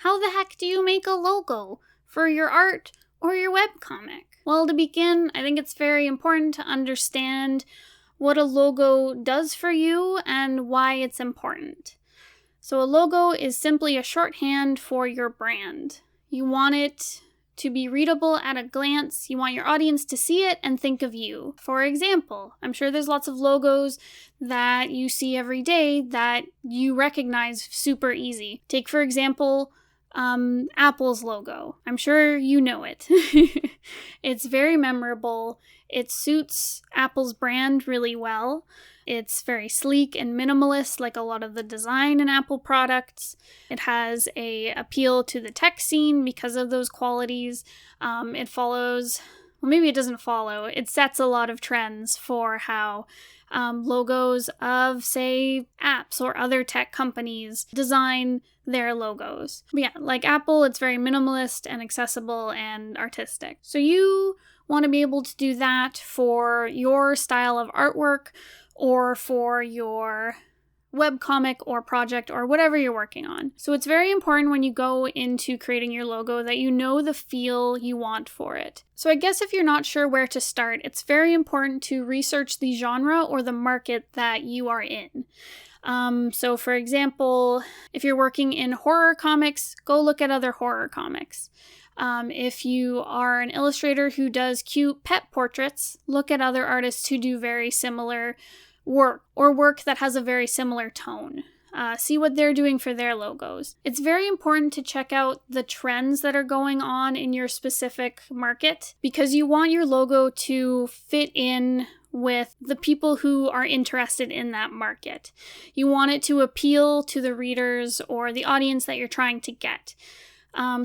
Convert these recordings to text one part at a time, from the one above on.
how the heck do you make a logo for your art or your webcomic? Well, to begin, I think it's very important to understand what a logo does for you and why it's important. So a logo is simply a shorthand for your brand. You want it to be readable at a glance. You want your audience to see it and think of you. For example, I'm sure there's lots of logos that you see every day that you recognize super easy. Take, for example, Apple's logo. I'm sure you know it. It's very memorable. It suits Apple's brand really well. It's very sleek and minimalist, like a lot of the design in Apple products. It has an appeal to the tech scene because of those qualities. It follows, well, maybe it doesn't follow. It sets a lot of trends for how logos of, say, apps or other tech companies design their logos. But yeah, like Apple, it's very minimalist and accessible and artistic. So you want to be able to do that for your style of artwork or for your webcomic or project or whatever you're working on. So it's very important when you go into creating your logo that you know the feel you want for it. So I guess if you're not sure where to start, it's very important to research the genre or the market that you are in. So for example, if you're working in horror comics, go look at other horror comics. If you are an illustrator who does cute pet portraits, look at other artists who do very similar work or work that has a very similar tone. See what they're doing for their logos. It's very important to check out the trends that are going on in your specific market because you want your logo to fit in with the people who are interested in that market. You want it to appeal to the readers or the audience that you're trying to get.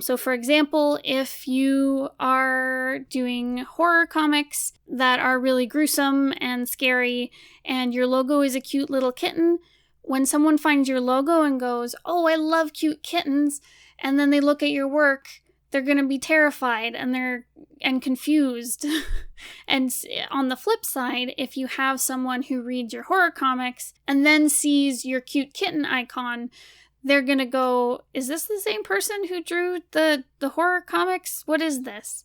So for example, if you are doing horror comics that are really gruesome and scary and your logo is a cute little kitten, when someone finds your logo and goes, "Oh, I love cute kittens," and then they look at your work, they're going to be terrified and confused. And on the flip side, if you have someone who reads your horror comics and then sees your cute kitten icon, they're going to go, "Is this the same person who drew the horror comics? What is this?"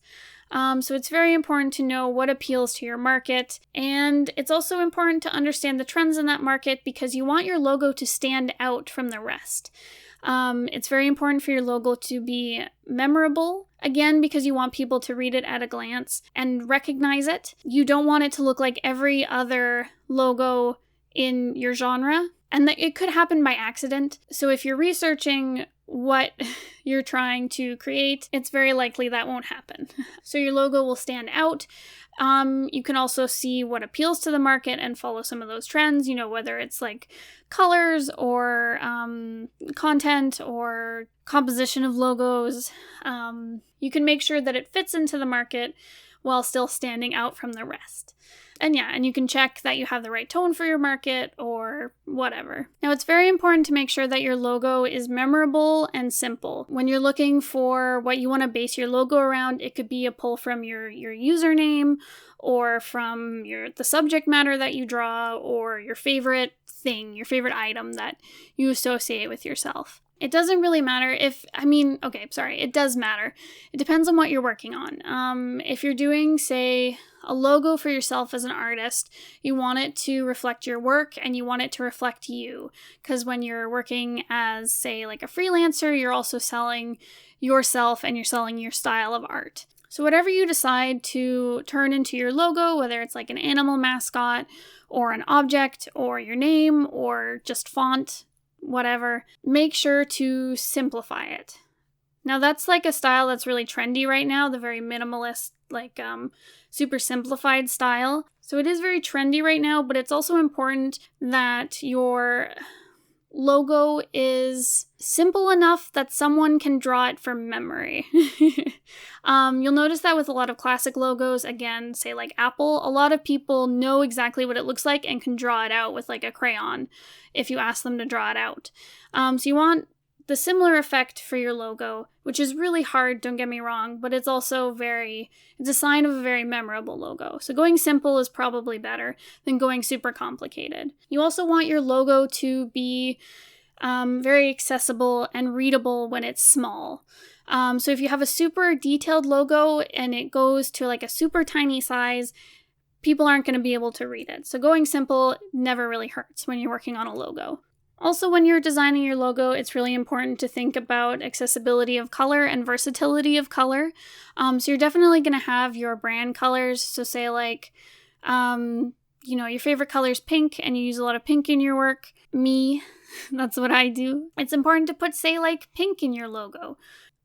So it's very important to know what appeals to your market. And it's also important to understand the trends in that market because you want your logo to stand out from the rest. It's very important for your logo to be memorable, again, because you want people to read it at a glance and recognize it. You don't want it to look like every other logo in your genre. And it could happen by accident. So if you're researching what you're trying to create, it's very likely that won't happen. So your logo will stand out. You can also see what appeals to the market and follow some of those trends, whether it's like colors or content or composition of logos. You can make sure that it fits into the market while still standing out from the rest. And you can check that you have the right tone for your market or whatever. Now, it's very important to make sure that your logo is memorable and simple. When you're looking for what you want to base your logo around, it could be a pull from your username or from the subject matter that you draw or your favorite thing, your favorite item that you associate with yourself. It doesn't really matter it does matter. It depends on what you're working on. If you're doing, say, a logo for yourself as an artist, you want it to reflect your work and you want it to reflect you. Because when you're working as, say, like a freelancer, you're also selling yourself and you're selling your style of art. So whatever you decide to turn into your logo, whether it's like an animal mascot or an object or your name or just font, whatever, make sure to simplify it. Now that's like a style that's really trendy right now, the very minimalist, super simplified style. So it is very trendy right now, but it's also important that your logo is simple enough that someone can draw it from memory. You'll notice that with a lot of classic logos, again, say like Apple, a lot of people know exactly what it looks like and can draw it out with like a crayon if you ask them to draw it out. So you want the similar effect for your logo, which is really hard, don't get me wrong, but it's also it's a sign of a very memorable logo. So going simple is probably better than going super complicated. You also want your logo to be very accessible and readable when it's small. So if you have a super detailed logo and it goes to like a super tiny size, people aren't going to be able to read it. So going simple never really hurts when you're working on a logo. Also, when you're designing your logo, it's really important to think about accessibility of color and versatility of color. So you're definitely going to have your brand colors. So say like, your favorite color is pink and you use a lot of pink in your work. Me, that's what I do. It's important to put, say, like pink in your logo.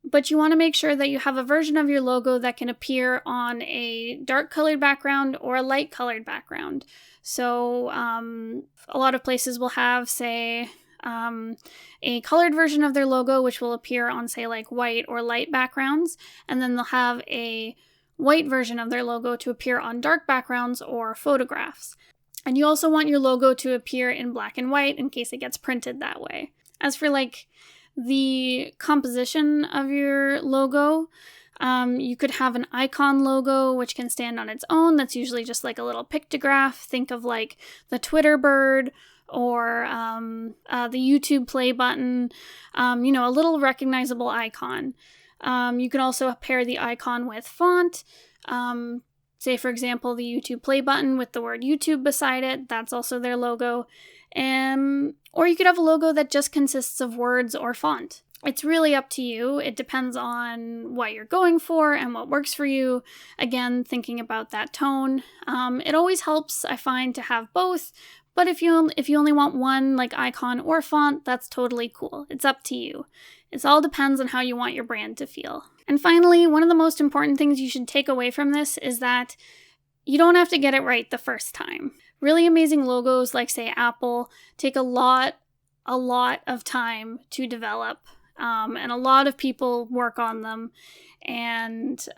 But you want to make sure that you have a version of your logo that can appear on a dark colored background or a light colored background. So a lot of places will have, say, a colored version of their logo, which will appear on, say, like white or light backgrounds. And then they'll have a white version of their logo to appear on dark backgrounds or photographs. And you also want your logo to appear in black and white in case it gets printed that way. As for like the composition of your logo, you could have an icon logo which can stand on its own. That's usually just like a little pictograph. Think of like the Twitter bird or the YouTube play button, a little recognizable icon. You can also pair the icon with font. Say, for example, the YouTube play button with the word YouTube beside it. That's also their logo. Or you could have a logo that just consists of words or font. It's really up to you. It depends on what you're going for and what works for you. Again, thinking about that tone. It always helps, I find, to have both. But if you only want one, like icon or font, that's totally cool. It's up to you. It all depends on how you want your brand to feel. And finally, one of the most important things you should take away from this is that you don't have to get it right the first time. Really amazing logos, like say Apple, take a lot of time to develop, and a lot of people work on them, and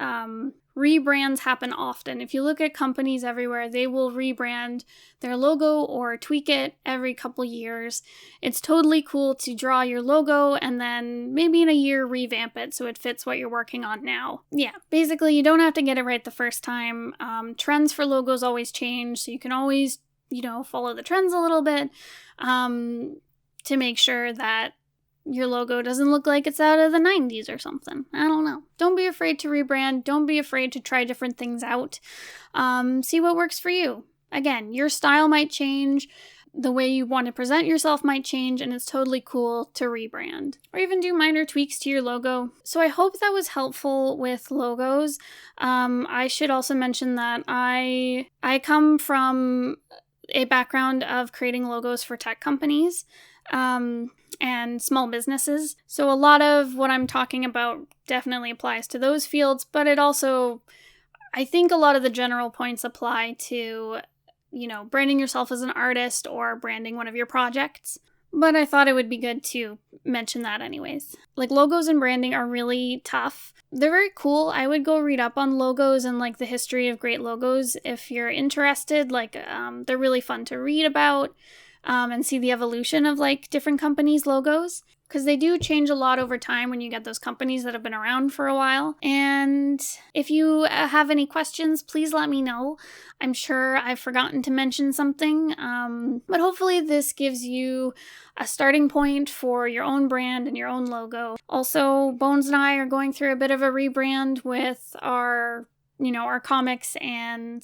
rebrands happen often. If you look at companies everywhere, they will rebrand their logo or tweak it every couple years. It's totally cool to draw your logo and then maybe in a year revamp it so it fits what you're working on now. Yeah, basically you don't have to get it right the first time. Trends for logos always change, so you can always, follow the trends a little bit to make sure that your logo doesn't look like it's out of the 90s or something. I don't know. Don't be afraid to rebrand. Don't be afraid to try different things out. See what works for you. Again, your style might change. The way you want to present yourself might change, and it's totally cool to rebrand. Or even do minor tweaks to your logo. So I hope that was helpful with logos. I should also mention that I come from a background of creating logos for tech companies. And small businesses. So a lot of what I'm talking about definitely applies to those fields, but it also, I think a lot of the general points apply to, branding yourself as an artist or branding one of your projects. But I thought it would be good to mention that anyways. Like, logos and branding are really tough. They're very cool. I would go read up on logos and like the history of great logos if you're interested. They're really fun to read about. And see the evolution of like different companies' logos, because they do change a lot over time when you get those companies that have been around for a while. And if you have any questions, please let me know. I'm sure I've forgotten to mention something, but hopefully this gives you a starting point for your own brand and your own logo. Also, Bones and I are going through a bit of a rebrand with our comics and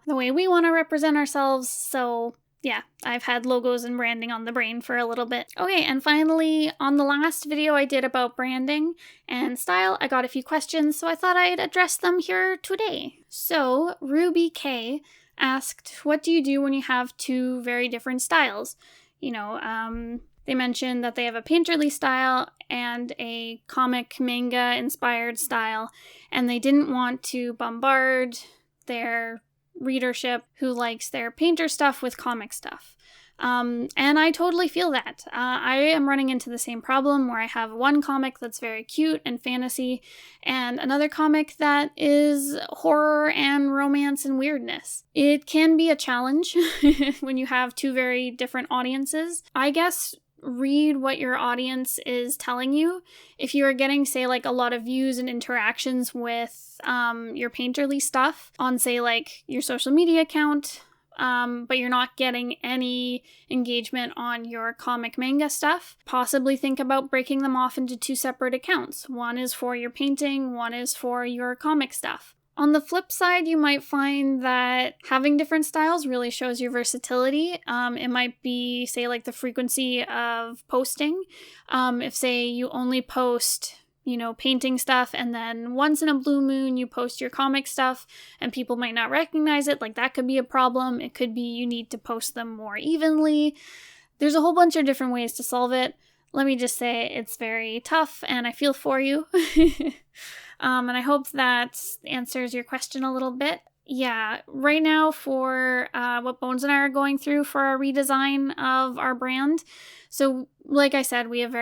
the way we want to represent ourselves. So yeah, I've had logos and branding on the brain for a little bit. Okay, and finally, on the last video I did about branding and style, I got a few questions, so I thought I'd address them here today. So, Ruby K asked, what do you do when you have two very different styles? They mentioned that they have a painterly style and a comic manga inspired style, and they didn't want to bombard their readership who likes their painter stuff with comic stuff. And I totally feel that. I am running into the same problem where I have one comic that's very cute and fantasy, and another comic that is horror and romance and weirdness. It can be a challenge when you have two very different audiences. I guess read what your audience is telling you. If you are getting, say, like a lot of views and interactions with your painterly stuff on, say, like your social media account, but you're not getting any engagement on your comic manga stuff, possibly think about breaking them off into 2 separate accounts. One is for your painting, one is for your comic stuff. On the flip side, you might find that having different styles really shows your versatility. It might be, say, like the frequency of posting. If, say, you only post, painting stuff, and then once in a blue moon you post your comic stuff and people might not recognize it, like that could be a problem. It could be you need to post them more evenly. There's a whole bunch of different ways to solve it. Let me just say it's very tough and I feel for you. And I hope that answers your question a little bit. Yeah, right now for what Bones and I are going through for our redesign of our brand. So, like I said, we have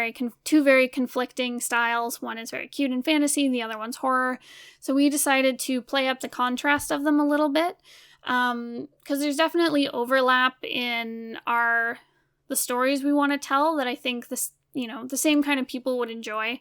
two very conflicting styles. One is very cute and fantasy, the other one's horror. So we decided to play up the contrast of them a little bit, because there's definitely overlap in the stories we want to tell that I think the same kind of people would enjoy.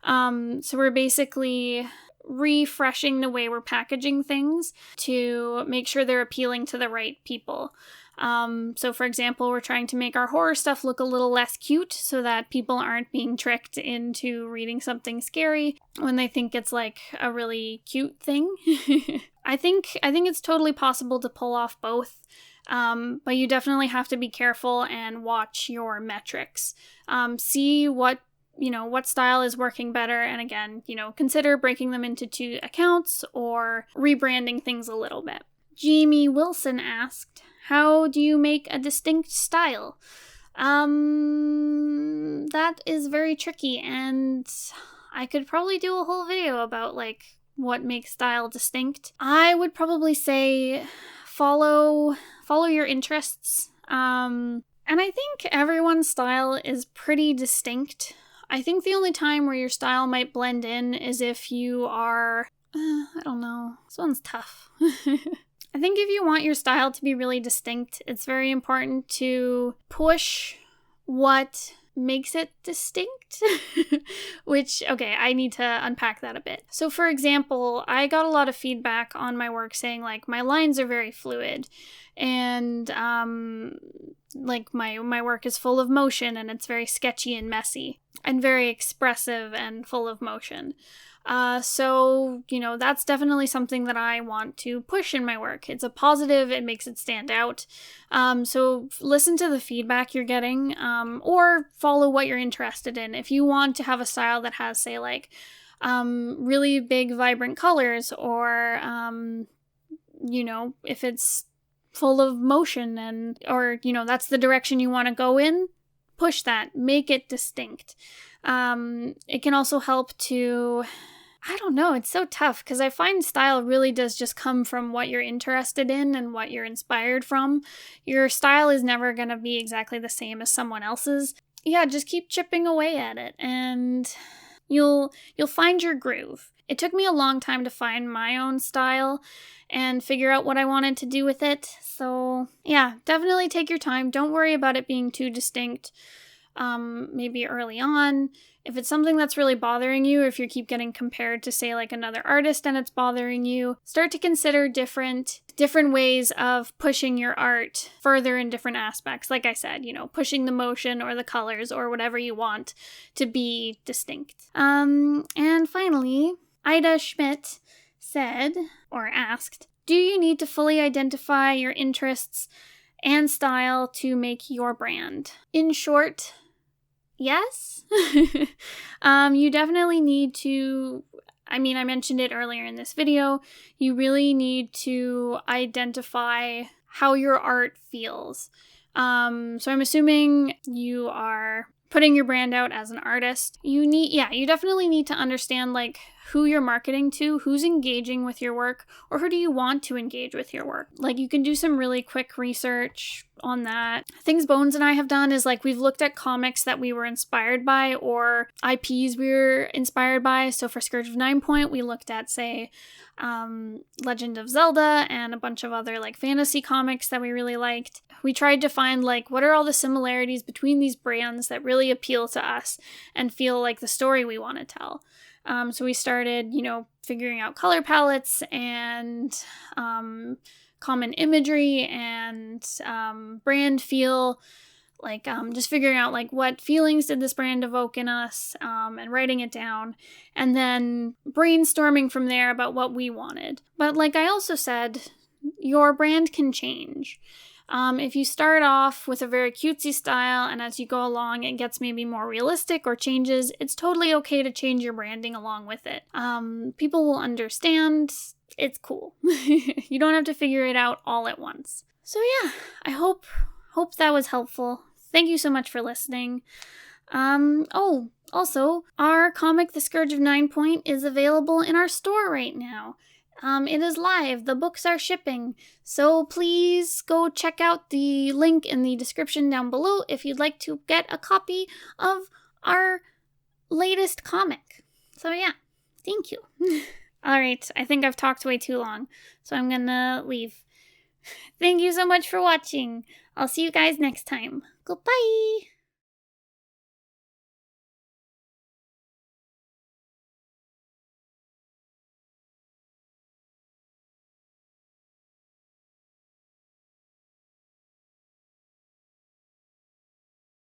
So we're basically refreshing the way we're packaging things to make sure they're appealing to the right people. So for example, we're trying to make our horror stuff look a little less cute so that people aren't being tricked into reading something scary when they think it's like a really cute thing. I think it's totally possible to pull off both. But you definitely have to be careful and watch your metrics. See what style is working better. And again, consider breaking them into 2 accounts or rebranding things a little bit. Jamie Wilson asked, how do you make a distinct style? That is very tricky, and I could probably do a whole video about what makes style distinct. I would probably say follow your interests. And I think everyone's style is pretty distinct. I think the only time where your style might blend in is if you are, I don't know, this one's tough. I think if you want your style to be really distinct, it's very important to push what makes it distinct. Which, okay, I need to unpack that a bit. So for example, I got a lot of feedback on my work saying my lines are very fluid and my work is full of motion and it's very sketchy and messy and very expressive and full of motion. So that's definitely something that I want to push in my work. It's a positive, it makes it stand out. So listen to the feedback you're getting, or follow what you're interested in. If you want to have a style that has, say, really big, vibrant colors, or, if it's full of motion or that's the direction you want to go in, push that, make it distinct. It can also help to, I don't know, it's so tough because I find style really does just come from what you're interested in and what you're inspired from. Your style is never going to be exactly the same as someone else's. Yeah, just keep chipping away at it and you'll find your groove. It took me a long time to find my own style and figure out what I wanted to do with it. So yeah, definitely take your time. Don't worry about it being too distinct. Maybe early on. If it's something that's really bothering you, or if you keep getting compared to, say, another artist and it's bothering you, start to consider different ways of pushing your art further in different aspects. Like I said, pushing the motion or the colors or whatever you want to be distinct. And finally, Ida Schmidt said, or asked, do you need to fully identify your interests and style to make your brand? In short, yes. You definitely need to, I mentioned it earlier in this video, you really need to identify how your art feels. So I'm assuming you are putting your brand out as an artist. You definitely need to understand who you're marketing to, who's engaging with your work, or who do you want to engage with your work. You can do some really quick research on that. Things Bones and I have done is we've looked at comics that we were inspired by or IPs we were inspired by. So for Scourge of Ninepoint, we looked at, say, Legend of Zelda and a bunch of other fantasy comics that we really liked. We tried to find what are all the similarities between these brands that really appeal to us and feel like the story we want to tell. So we started, figuring out color palettes and common imagery and brand feel, like just figuring out like what feelings did this brand evoke in us, and writing it down, and then brainstorming from there about what we wanted. But like I also said, your brand can change. If you start off with a very cutesy style and as you go along it gets maybe more realistic or changes, it's totally okay to change your branding along with it. People will understand. It's cool. You don't have to figure it out all at once. So yeah, I hope that was helpful. Thank you so much for listening. Also, our comic, The Scourge of Ninepoint, is available in our store right now. It is live. The books are shipping. So please go check out the link in the description down below if you'd like to get a copy of our latest comic. So yeah, thank you. Alright, I think I've talked way too long, so I'm gonna leave. Thank you so much for watching. I'll see you guys next time. Goodbye!